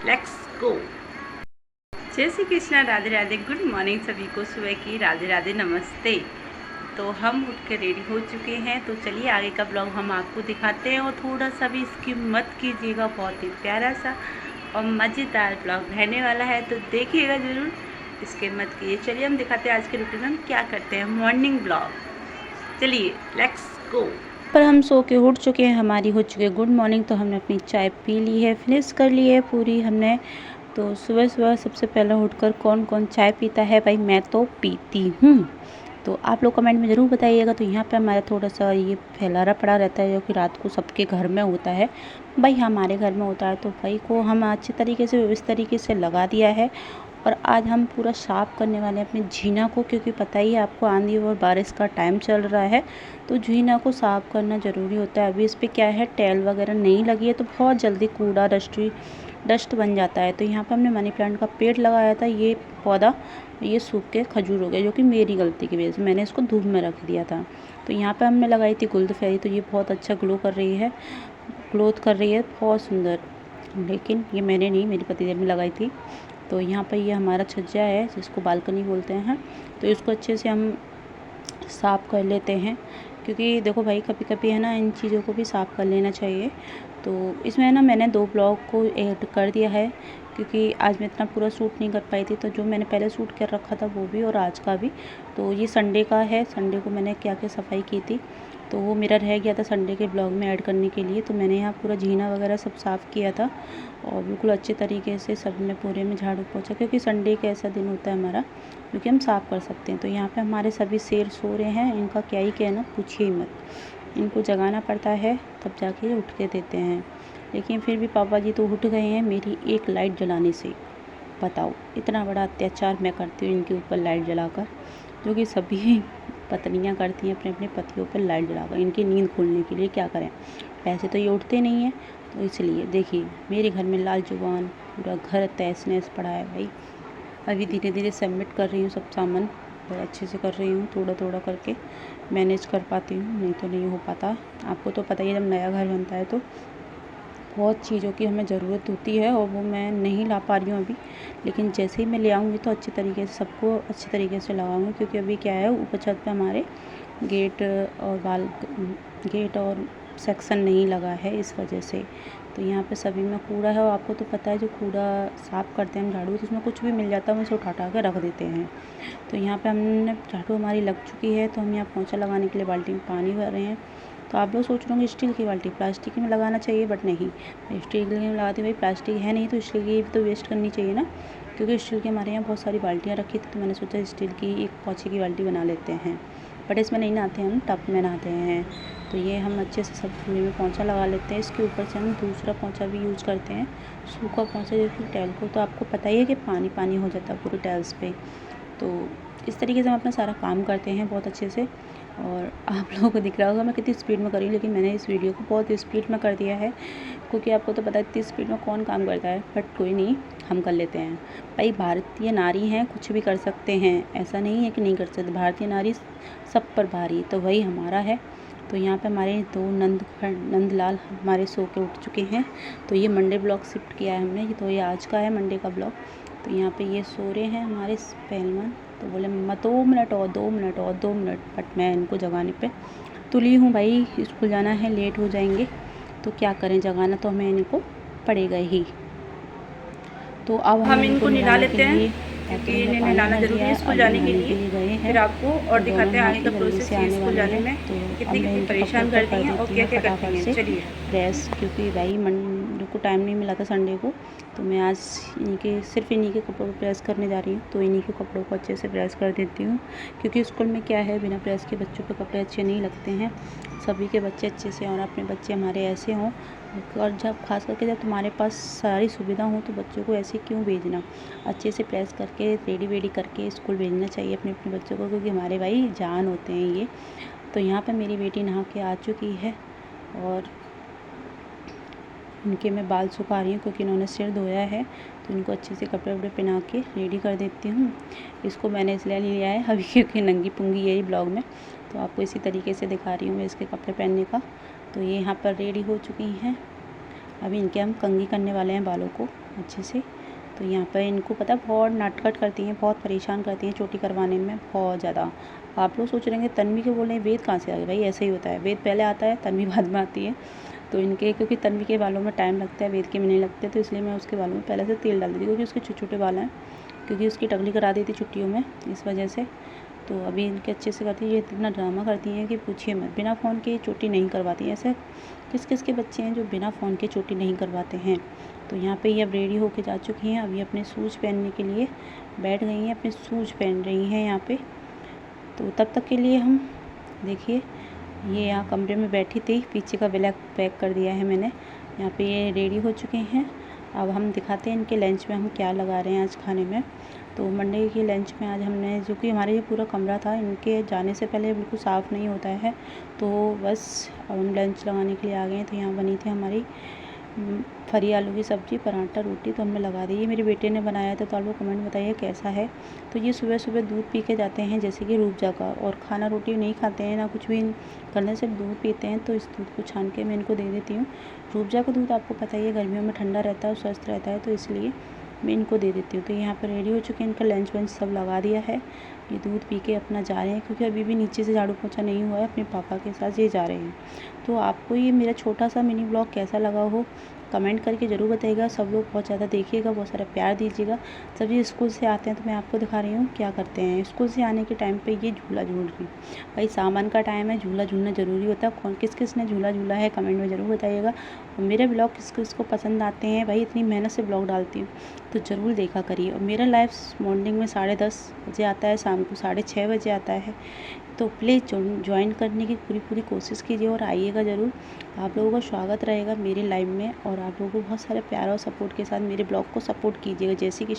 Let's go. जय Shri Krishna, Radhe Radhe, good morning सभी को, सुबह की राधे राधे, नमस्ते। तो हम उठ के रेडी हो चुके हैं, तो चलिए आगे का ब्लॉग हम आपको दिखाते हैं। और थोड़ा सा भी स्किप मत कीजिएगा, बहुत ही प्यारा सा और मज़ेदार ब्लॉग रहने वाला है, तो देखिएगा ज़रूर, स्किप मत कीजिए। चलिए हम दिखाते हैं आज के रूटीन में हम क्या करते हैं, मॉर्निंग ब्लॉग। चलिए लेट्स गो। पर हम सो के उठ चुके हैं, हमारी हो चुकी है गुड मॉर्निंग। तो हमने अपनी चाय पी ली है, फिनिश कर ली है पूरी हमने। तो सुबह सुबह सबसे पहले उठकर कौन कौन चाय पीता है, भाई मैं तो पीती हूँ। तो आप लोग कमेंट में ज़रूर बताइएगा। तो यहाँ पे हमारा थोड़ा सा ये फैलारा पड़ा रहता है, जो कि रात को सबके घर में होता है, भाई हमारे घर में होता है। तो भाई को हम अच्छे तरीके से इस तरीके से लगा दिया है। और आज हम पूरा साफ़ करने वाले हैं अपनी झीना को, क्योंकि पता ही है आपको आंधी और बारिश का टाइम चल रहा है, तो झीना को साफ़ करना ज़रूरी होता है। अभी इस पर क्या है, टैल वगैरह नहीं लगी है, तो बहुत जल्दी कूड़ा डस्ट बन जाता है। तो यहाँ पे हमने मनी प्लांट का पेड़ लगाया था, ये पौधा ये सूख के खजूर हो गया, जो कि मेरी गलती की वजह से मैंने इसको धूप में रख दिया था। तो यहाँ पे हमने लगाई थी गुलदफेरी, तो ये बहुत अच्छा ग्लो कर रही है, ग्रोथ कर रही है, बहुत सुंदर। लेकिन ये मैंने नहीं, मेरी पतिदेव ने लगाई थी। तो यहाँ पर ये हमारा छज्जा है, जिसको बालकनी बोलते हैं। तो इसको अच्छे से हम साफ़ कर लेते हैं, क्योंकि देखो भाई कभी कभी है ना, इन चीज़ों को भी साफ़ कर लेना चाहिए। तो इसमें ना मैंने 2 ब्लॉग को ऐड कर दिया है, क्योंकि आज मैं इतना पूरा शूट नहीं कर पाई थी। तो जो मैंने पहले शूट कर रखा था वो भी, और आज का भी। तो ये संडे का है, संडे को मैंने क्या क्या सफाई की थी, तो वो मेरा रह गया था संडे के ब्लॉग में ऐड करने के लिए। तो मैंने यहाँ पूरा जीना वगैरह सब साफ़ किया था, और बिल्कुल अच्छे तरीके से सब में पूरे में झाड़ू पोंछा, क्योंकि संडे एक ऐसा दिन होता है हमारा क्योंकि हम साफ़ कर सकते हैं। तो यहाँ पे हमारे सभी शेर सो रहे हैं, इनका क्या ही कहना, पूछिए मत। इनको जगाना पड़ता है, तब जाके उठ के देते हैं। लेकिन फिर भी पापा जी तो उठ गए हैं मेरी एक लाइट जलाने से। बताओ, इतना बड़ा अत्याचार मैं करती हूँ इनके ऊपर लाइट जलाकर, जो कि सभी पत्नियाँ करती हैं अपने अपने पतियों पर लाइट जलाकर, इनकी नींद खोलने के लिए। क्या करें, पैसे तो ये उठते नहीं हैं, तो इसलिए देखिए मेरे घर में लाल जुबान, पूरा घर तहस नहस पड़ा है भाई। अभी धीरे धीरे सबमिट कर रही हूँ सब सामान, बहुत अच्छे से कर रही हूँ, थोड़ा थोड़ा करके मैनेज कर पाती हूँ, नहीं तो नहीं हो पाता। आपको तो पता ही है, जब नया घर बनता है तो बहुत चीज़ों की हमें ज़रूरत होती है, और वो मैं नहीं ला पा रही हूँ अभी। लेकिन जैसे ही मैं ले आऊँगी तो अच्छे तरीके से सबको अच्छे तरीके से लगाऊँगी, क्योंकि अभी क्या है, ऊपर छत पे हमारे गेट और सेक्शन नहीं लगा है, इस वजह से। तो यहाँ पे सभी में कूड़ा है, और आपको तो पता है जो कूड़ा साफ़ करते हैं हम झाड़ू, तो उसमें कुछ भी मिल जाता है, हम उसे उठा के रख देते हैं। तो यहाँ पे हमने झाड़ू हमारी लग चुकी है, तो हम यहाँ पोंछा लगाने के लिए बाल्टी में पानी भर रहे हैं। तो आप लोग सोच रहे होंगे स्टील की बाल्टी, प्लास्टिक में लगाना चाहिए, बट नहीं, मैं स्टील की में लगाती हूँ। भाई प्लास्टिक है नहीं तो स्टील की तो वेस्ट करनी चाहिए ना, क्योंकि स्टील की हमारे यहाँ बहुत सारी बाल्टियाँ रखी थी, तो मैंने सोचा स्टील की एक पोंछे की बाल्टी बना लेते हैं। बट इसमें नहीं नहाते हैं हम, टब में नहाते हैं। तो ये हम अच्छे से सब पूरे में पोंछा लगा लेते हैं। इसके ऊपर से हम दूसरा पोंछा भी यूज़ करते हैं, सूखा पोंछा, जो कि टाइल को, तो आपको पता ही है कि पानी पानी हो जाता है पूरे टाइल्स पे। तो इस तरीके से हम अपना सारा काम करते हैं बहुत अच्छे से। और आप लोगों को दिख रहा होगा मैं कितनी स्पीड में करी, लेकिन मैंने इस वीडियो को बहुत स्पीड में कर दिया है, क्योंकि आपको तो पता है इतनी स्पीड में कौन काम करता है। बट कोई नहीं, हम कर लेते हैं। भाई भारतीय नारी हैं, कुछ भी कर सकते हैं, ऐसा नहीं है कि नहीं कर सकते। भारतीय नारी सब पर भारी, तो वही हमारा है। तो यहाँ पे हमारे 2 नंदलाल हमारे सो के उठ चुके हैं। तो ये मंडे ब्लॉग शिफ्ट किया है हमने, तो ये आज का है मंडे का ब्लॉग। तो यहाँ पे ये सो रहे हैं हमारे पहलवान। तो बोले मम्मा 2 मिनट और 2 मिनट और 2 मिनट, बट मैं इनको जगाने पे तुली हूँ। भाई स्कूल जाना है, लेट हो जाएंगे, तो क्या करें, जगाना तो हमें इनको पड़ेगा ही। तो अब हम इनको निला लेते हैं, क्योंकि इन्हें नहलाना जरूरी है स्कूल जाने के लिए गए हैं। फिर आपको और दिखाते हैं आगे का प्रोसेस स्कूल जाने में कितनी कितनी परेशान करती हैं और क्या क्या करती हैं। चलिए प्रेस, क्योंकि भाई मंडे को टाइम नहीं मिला था संडे को, तो मैं आज सिर्फ इन्हीं के कपड़ों को प्रेस करने जा रही हूँ। तो इन्हीं के कपड़ों को अच्छे से प्रेस कर देती हूँ, क्योंकि स्कूल में क्या है, बिना प्रेस के बच्चों के कपड़े अच्छे नहीं लगते हैं। सभी के बच्चे अच्छे से, और अपने बच्चे हमारे ऐसे हों, और जब खास करके जब तुम्हारे पास सारी सुविधा हो, तो बच्चों को ऐसे क्यों भेजना, अच्छे से प्रेस करके रेडी वेडी करके स्कूल भेजना चाहिए अपने अपने बच्चों को, क्योंकि हमारे भाई जान होते हैं ये। तो यहाँ पे मेरी बेटी नहा के आ चुकी है, और इनके मैं बाल सुखा रही हूँ, क्योंकि इन्होंने सिर धोया है। तो इनको अच्छे से कपड़े वपड़े पहना के रेडी कर देती हूँ। इसको मैंने इसलिए लिया है अभी, क्योंकि नंगी पुंगी यही ब्लॉग में, तो आपको इसी तरीके से दिखा रही हूँ मैं इसके कपड़े पहनने का। तो ये यहाँ पर रेडी हो चुकी हैं, अभी इनके हम कंघी करने वाले हैं बालों को। अच्छे से। तो यहाँ पर इनको पता है बहुत नटखट करती हैं, बहुत परेशान करती हैं चोटी करवाने में बहुत ज़्यादा। आप लोग सोच रहे हैं तन्वी के बोल रहे हैं वेद कहाँ से आ गए, भाई ऐसे ही होता है, वेद पहले आता है तन्वी बाद में आती है। तो इनके क्योंकि तन्वी के बालों में टाइम लगता है, वेद के में नहीं लगते, तो इसलिए मैं उसके बालों में पहले से तेल डाल दी थी, क्योंकि उसके छोटे छोटे बाल हैं, क्योंकि उसकी टकली करा दी थी छुट्टियों में, इस वजह से। तो अभी इनके अच्छे से करती है, ये इतना ड्रामा करती हैं कि पूछिए मत। बिना फ़ोन के चोटी नहीं करवाती। ऐसे किस किस के बच्चे हैं जो बिना फ़ोन के चोटी नहीं करवाते हैं। तो यहाँ पे ये अब रेडी होके जा चुकी हैं, अभी अपने शूज़ पहनने के लिए बैठ गई हैं, अपने शूज़ पहन रही हैं यहाँ पे। तो तब तक के लिए हम देखिए, ये यहाँ कमरे में बैठी थी, पीछे का ब्लैक पैक कर दिया है मैंने। यहाँ पे ये रेडी हो चुके हैं। अब हम दिखाते हैं इनके लंच में हम क्या लगा रहे हैं आज खाने में। तो मंडे के लंच में आज हमने, जो कि हमारे ये पूरा कमरा था, इनके जाने से पहले बिल्कुल साफ़ नहीं होता है, तो बस अब हम लंच लगाने के लिए आ गए हैं। तो यहाँ बनी थी हमारी फरी आलू की सब्ज़ी, पराठा, रोटी, तो हमने लगा दी। ये मेरे बेटे ने बनाया था, तो आप लोग कमेंट बताइए कैसा है। तो ये सुबह सुबह दूध पी के जाते हैं, जैसे कि रूबजा का, और खाना रोटी नहीं खाते हैं ना कुछ भी करने, सिर्फ दूध पीते हैं। तो इस दूध को छान के मैं इनको दे देती हूँ। रूबजा का दूध आपको पता ही है गर्मियों में ठंडा रहता है और स्वस्थ रहता है, तो इसलिए मैं इनको दे देती हूँ। तो यहाँ पर रेडी हो चुके हैं, इनका लंच वंच सब लगा दिया है। ये दूध पी के अपना जा रहे हैं, क्योंकि अभी भी नीचे से झाड़ू पोछा नहीं हुआ है, अपने पापा के साथ ये जा रहे हैं। तो आपको ये मेरा छोटा सा मिनी ब्लॉग कैसा लगा हो कमेंट करके ज़रूर बताइएगा। सब लोग बहुत ज़्यादा देखिएगा, बहुत सारा प्यार दीजिएगा। सब ये स्कूल से आते हैं, तो मैं आपको दिखा रही हूँ क्या करते हैं। स्कूल से आने के टाइम पे ये झूला झूल रही, भाई सामान का टाइम है, झूला झूलना ज़रूरी होता है। कौन किस किस ने झूला झूला है कमेंट में ज़रूर बताइएगा। और मेरे ब्लॉग किस किस को पसंद आते हैं, भाई इतनी मेहनत से ब्लॉग डालती हूँ, तो ज़रूर देखा करिए। और मेरा लाइव मॉर्निंग में 10:30 बजे आता है, शाम को 6:30 बजे आता है। तो प्लीज़ ज्वाइन करने की पूरी कोशिश कीजिए और आइएगा ज़रूर। आप लोगों का स्वागत रहेगा मेरे लाइव में, और आप लोगों को बहुत सारे प्यार और सपोर्ट के साथ मेरे ब्लॉग को सपोर्ट कीजिएगा। जैसे कि